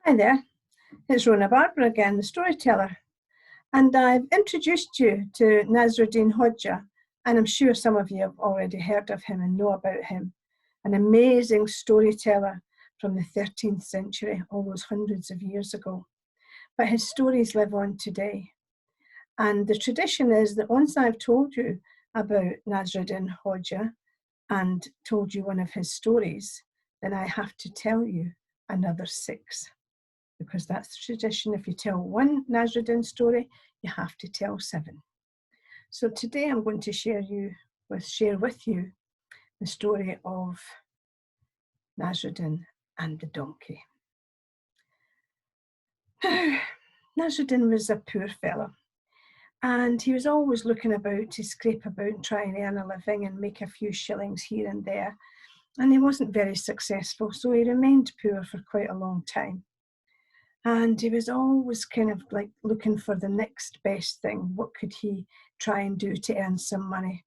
Hi there, it's Rona Barbara again, the storyteller, and I've introduced you to Nasruddin Hodja, and I'm sure some of you have already heard of him and know about him. An amazing storyteller from the 13th century, all those hundreds of years ago. But his stories live on today. And the tradition is that once I've told you about Nasruddin Hodja and told you one of his stories, then I have to tell you another 6. Because that's the tradition. If you tell one Nasruddin story, you have to tell 7. So today I'm going to share with you the story of Nasruddin and the donkey. Now, Nasruddin was a poor fellow, and he was always looking about to scrape about and try and earn a living and make a few shillings here and there. And he wasn't very successful, so he remained poor for quite a long time. And he was always kind of like looking for the next best thing. What could he try and do to earn some money?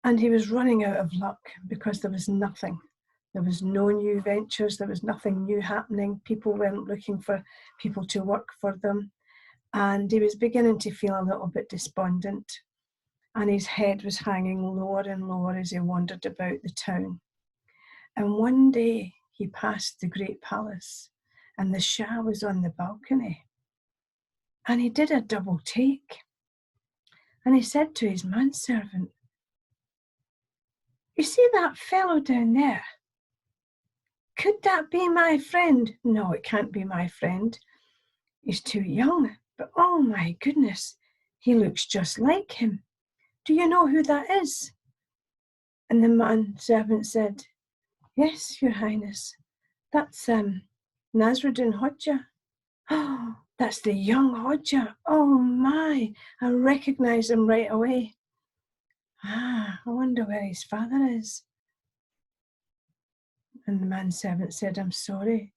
And he was running out of luck because there was nothing. There was no new ventures. There was nothing new happening. People weren't looking for people to work for them. And he was beginning to feel a little bit despondent. And his head was hanging lower and lower as he wandered about the town. And one day he passed the great palace, and the Shah was on the balcony. And he did a double take. And he said to his manservant, "You see that fellow down there? Could that be my friend?" "No, it can't be my friend. He's too young. But oh my goodness, he looks just like him. Do you know who that is?" And the manservant said, "Yes, Your Highness. That's Nasruddin Hodja." "Oh, that's the young Hodja. Oh my, I recognize him right away. I wonder where his father is." And the manservant said, "I'm sorry.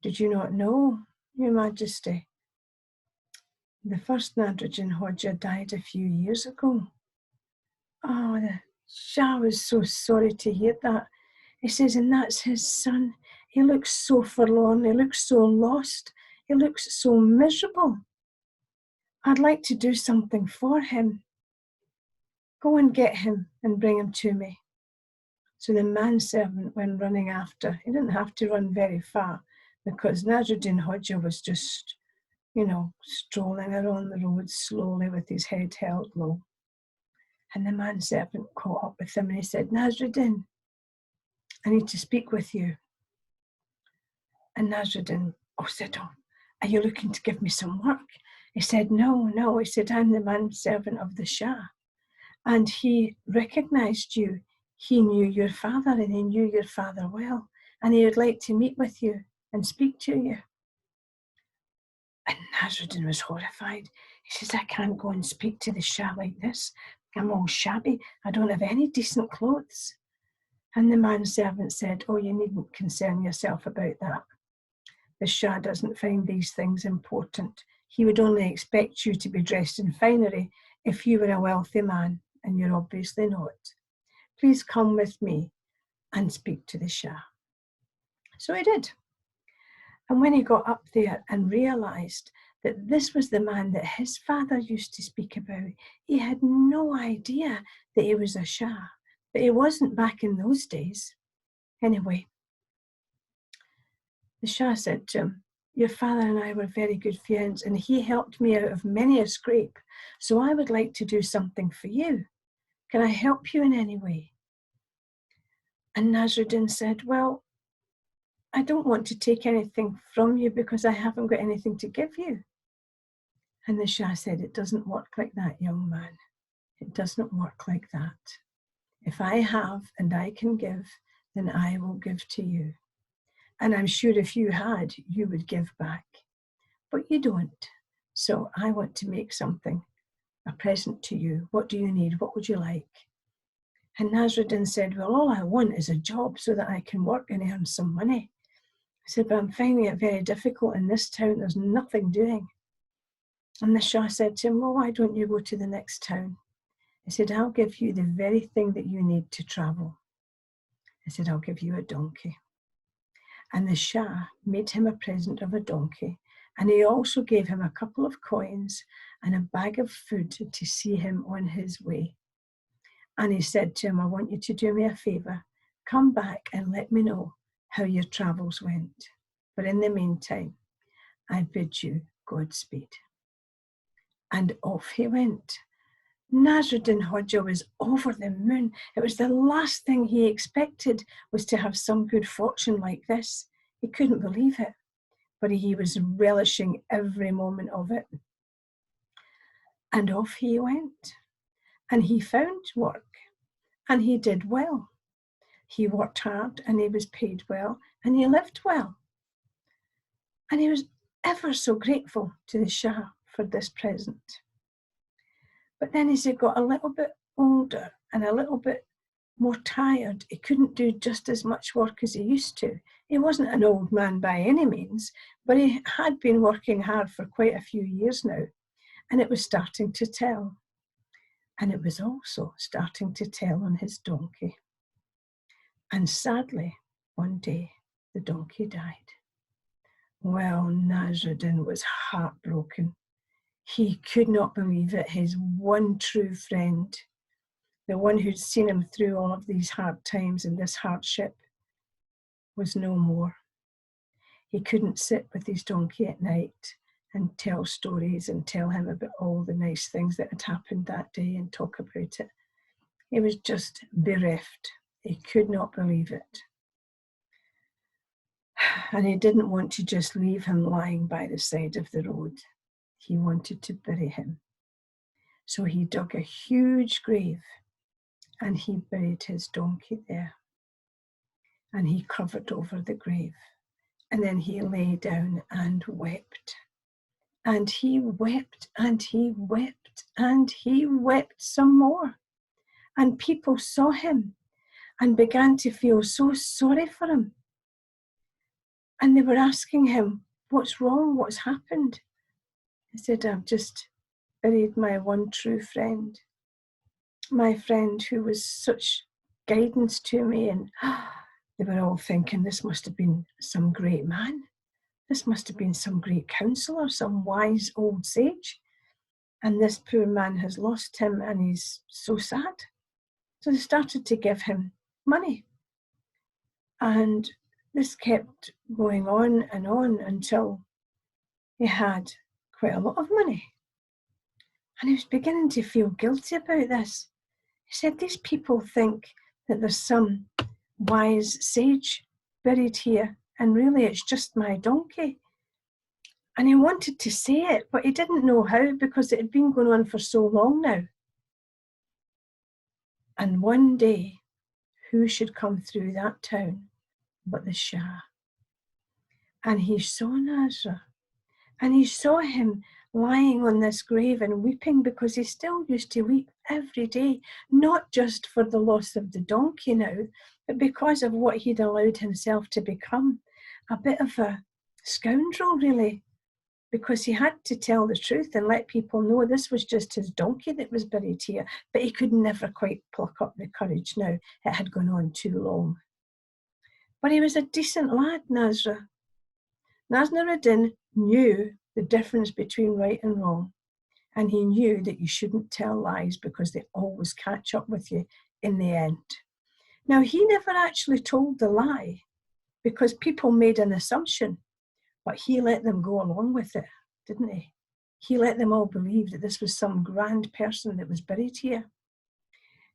Did you not know, Your Majesty? The first Nasruddin Hodja died a few years ago." Oh, the Shah was so sorry to hear that. He says, "And that's his son. He looks so forlorn. He looks so lost. He looks so miserable. I'd like to do something for him. Go and get him and bring him to me." So the manservant went running after. He didn't have to run very far because Nasruddin Hodja was just, strolling along the road slowly with his head held low. And the manservant caught up with him and he said, "Nasruddin, I need to speak with you." And Nasruddin said, "Oh, are you looking to give me some work?" He said, No. He said, "I'm the manservant of the Shah. And he recognized you. He knew your father and he knew your father well. And he would like to meet with you and speak to you." And Nasruddin was horrified. He says, "I can't go and speak to the Shah like this. I'm all shabby. I don't have any decent clothes." And the manservant said, "Oh, you needn't concern yourself about that. The Shah doesn't find these things important. He would only expect you to be dressed in finery if you were a wealthy man, and you're obviously not. Please come with me and speak to the Shah." So he did. And when he got up there and realized that this was the man that his father used to speak about, he had no idea that he was a Shah. But he wasn't back in those days. Anyway, the Shah said to him, "Your father and I were very good friends, and he helped me out of many a scrape. So I would like to do something for you. Can I help you in any way?" And Nasruddin said, "Well, I don't want to take anything from you because I haven't got anything to give you." And the Shah said, "It doesn't work like that, young man. It doesn't work like that. If I have and I can give, then I will give to you. And I'm sure if you had, you would give back. But you don't. So I want to make something, a present to you. What do you need? What would you like?" And Nasruddin said, "Well, all I want is a job so that I can work and earn some money." I said, "But I'm finding it very difficult in this town. There's nothing doing." And the Shah said to him, "Well, why don't you go to the next town?" He said, "I'll give you the very thing that you need to travel." He said, "I'll give you a donkey." And the Shah made him a present of a donkey, and he also gave him a couple of coins and a bag of food to see him on his way. And he said to him, I want you to do me a favour. Come back and let me know how your travels went. But in the meantime, I bid you Godspeed. And off he went. Nasruddin Hodja was over the moon. It was the last thing he expected, was to have some good fortune like this. He couldn't believe it, but he was relishing every moment of it. And off he went. And he found work, and he did well. He worked hard, and he was paid well, and he lived well. And he was ever so grateful to the Shah for this present. But then as he got a little bit older and a little bit more tired, he couldn't do just as much work as he used to. He wasn't an old man by any means, but he had been working hard for quite a few years now, and it was starting to tell. And it was also starting to tell on his donkey. And sadly, one day, the donkey died. Well, Nasruddin was heartbroken. He could not believe it. His one true friend, the one who'd seen him through all of these hard times and this hardship, was no more. He couldn't sit with his donkey at night and tell stories and tell him about all the nice things that had happened that day and talk about it. He was just bereft. He could not believe it. And he didn't want to just leave him lying by the side of the road. He wanted to bury him. So he dug a huge grave and he buried his donkey there. And he covered over the grave. And then he lay down and wept. And he wept and he wept and he wept some more. And people saw him and began to feel so sorry for him. And they were asking him, what's wrong? What's happened? He said, I've just buried my one true friend. My friend who was such guidance to me. And they were all thinking, this must have been some great man. This must have been some great counsellor, some wise old sage. And this poor man has lost him and he's so sad. So they started to give him money. And this kept going on until he had quite a lot of money. And he was beginning to feel guilty about this. He said, these people think that there's some wise sage buried here, and really it's just my donkey. And he wanted to say it, but he didn't know how, because it had been going on for so long now. And one day, who should come through that town but the Shah? And he saw Nasra, and he saw him lying on this grave and weeping, because he still used to weep every day, not just for the loss of the donkey now, but because of what he'd allowed himself to become, a bit of a scoundrel, really, because he had to tell the truth and let people know this was just his donkey that was buried here, but he could never quite pluck up the courage now. It had gone on too long. But he was a decent lad, Nasra. Nasruddin knew the difference between right and wrong, and he knew that you shouldn't tell lies because they always catch up with you in the end. Now, he never actually told the lie because people made an assumption, but he let them go along with it, didn't he? He let them all believe that this was some grand person that was buried here.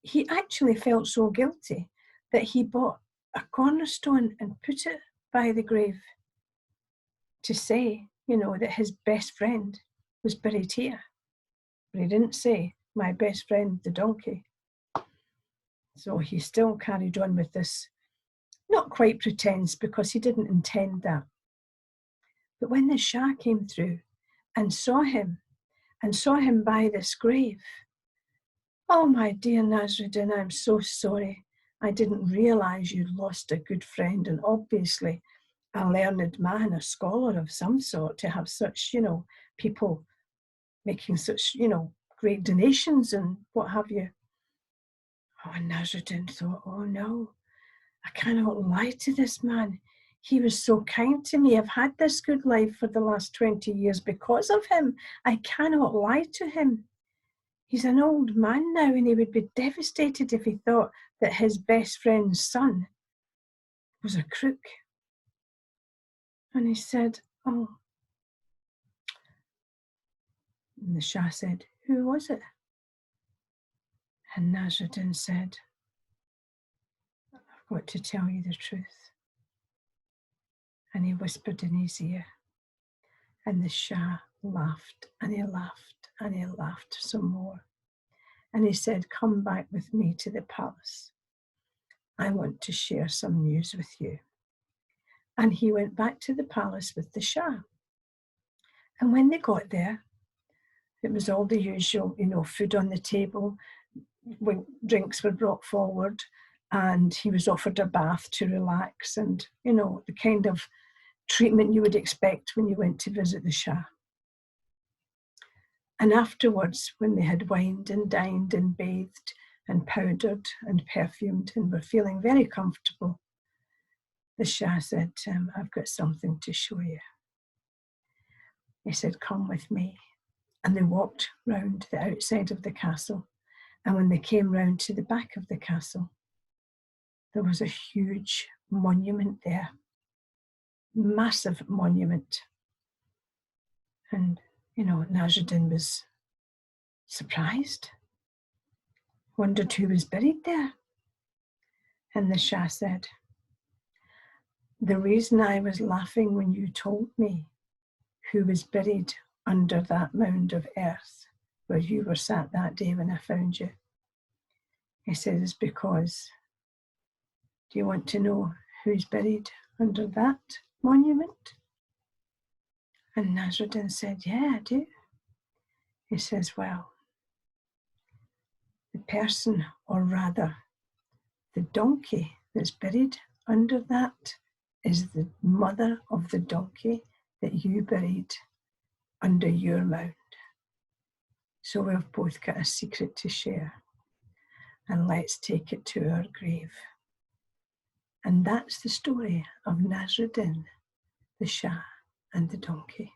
He actually felt so guilty that he bought a cornerstone and put it by the grave to say, that his best friend was buried here. But he didn't say, my best friend, the donkey. So he still carried on with this, not quite pretense, because he didn't intend that. But when the Shah came through and saw him by this grave, oh, my dear Nasruddin, I'm so sorry. I didn't realise you'd lost a good friend, and obviously a learned man, a scholar of some sort, to have such, people making such, great donations and what have you. Oh, and Nasruddin thought, oh no, I cannot lie to this man. He was so kind to me. I've had this good life for the last 20 years because of him. I cannot lie to him. He's an old man now, and he would be devastated if he thought that his best friend's son was a crook. And he said, oh. And the Shah said, who was it? And Nasruddin said, I've got to tell you the truth. And he whispered in his ear. And the Shah laughed, and he laughed, and he laughed some more. And he said, come back with me to the palace. I want to share some news with you. And he went back to the palace with the Shah. And when they got there, it was all the usual, food on the table, when drinks were brought forward, and he was offered a bath to relax, and, the kind of treatment you would expect when you went to visit the Shah. And afterwards, when they had wined and dined and bathed and powdered and perfumed and were feeling very comfortable, the Shah said to him, I've got something to show you. He said, come with me. And they walked round the outside of the castle. And when they came round to the back of the castle, there was a huge monument there, massive monument. And, Nasruddin was surprised, wondered who was buried there. And the Shah said, the reason I was laughing when you told me who was buried under that mound of earth where you were sat that day when I found you, he said, is because, do you want to know who's buried under that monument? And Nasruddin said, yeah, I do. He says, well, the person, or rather, the donkey that's buried under that is the mother of the donkey that you buried under your mound. So we've both got a secret to share, and let's take it to our grave. And that's the story of Nasruddin, the Shah, and the donkey.